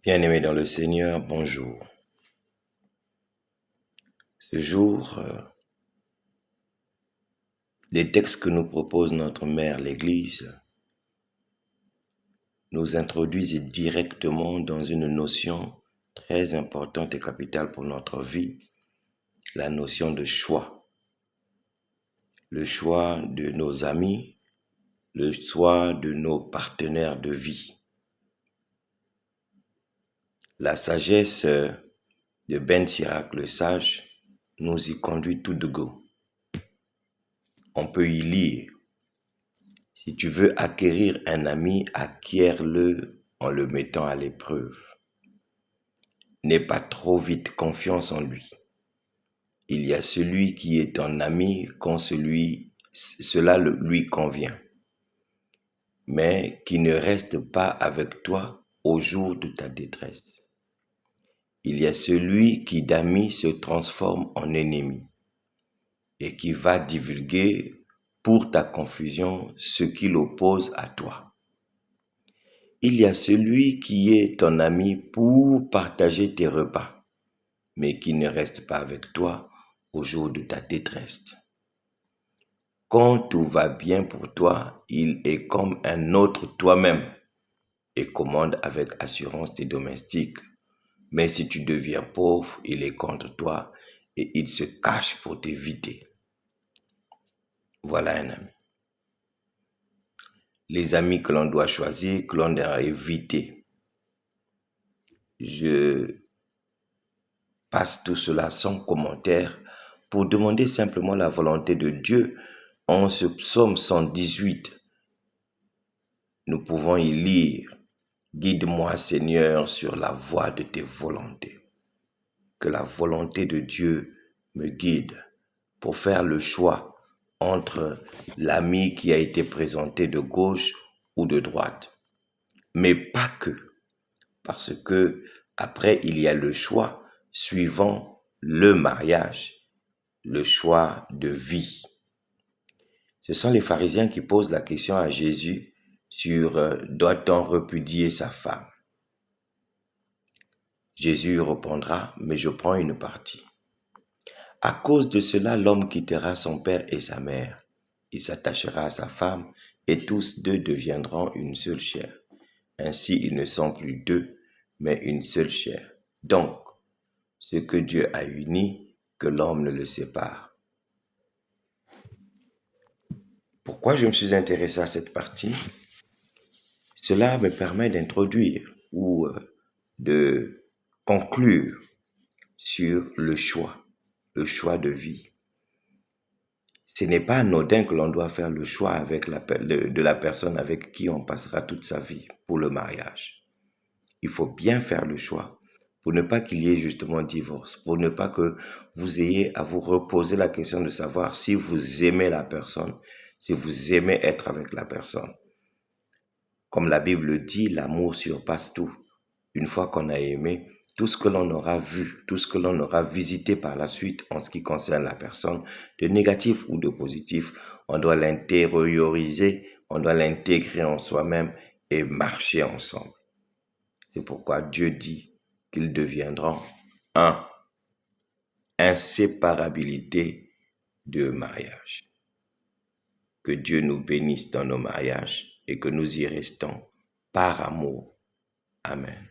Bien-aimés dans le Seigneur, bonjour. Ce jour, les textes que nous propose notre mère l'Église nous introduisent directement dans une notion très importante et capitale pour notre vie, la notion de choix. Le choix de nos amis, le choix de nos partenaires de vie. La sagesse de Ben Sirac le sage nous y conduit tout de go. On peut y lire: si tu veux acquérir un ami, acquiers-le en le mettant à l'épreuve. N'aie pas trop vite confiance en lui. Il y a celui qui est ton ami quand cela lui convient, mais qui ne reste pas avec toi au jour de ta détresse. Il y a celui qui d'ami se transforme en ennemi et qui va divulguer pour ta confusion ce qui l'oppose à toi. Il y a celui qui est ton ami pour partager tes repas, mais qui ne reste pas avec toi au jour de ta détresse. Quand tout va bien pour toi, il est comme un autre toi-même et commande avec assurance tes domestiques. Mais si tu deviens pauvre, il est contre toi et il se cache pour t'éviter. Voilà un ami. Les amis que l'on doit choisir, que l'on doit éviter. Je passe tout cela sans commentaire pour demander simplement la volonté de Dieu. En ce psaume 118, nous pouvons y lire: guide-moi Seigneur sur la voie de tes volontés. Que la volonté de Dieu me guide pour faire le choix entre l'ami qui a été présenté de gauche ou de droite. Mais pas que, parce que après il y a le choix suivant le mariage, le choix de vie. Ce sont les pharisiens qui posent la question à Jésus sur doit-on repudier sa femme? Jésus répondra: mais je prends une partie. À cause de cela, l'homme quittera son père et sa mère. Il s'attachera à sa femme et tous deux deviendront une seule chair. Ainsi, ils ne sont plus deux, mais une seule chair. Donc, ce que Dieu a uni, que l'homme ne le sépare. Pourquoi je me suis intéressé à cette partie? Cela me permet d'introduire ou de conclure sur le choix de vie. Ce n'est pas anodin que l'on doit faire le choix de la personne avec qui on passera toute sa vie pour le mariage. Il faut bien faire le choix pour ne pas qu'il y ait justement divorce, pour ne pas que vous ayez à vous reposer la question de savoir si vous aimez la personne, si vous aimez être avec la personne. Comme la Bible dit, l'amour surpasse tout. Une fois qu'on a aimé, tout ce que l'on aura vu, tout ce que l'on aura visité par la suite en ce qui concerne la personne, de négatif ou de positif, on doit l'intérioriser, on doit l'intégrer en soi-même et marcher ensemble. C'est pourquoi Dieu dit qu'ils deviendront un. Inséparabilité de mariage. Que Dieu nous bénisse dans nos mariages et que nous y restons par amour. Amen.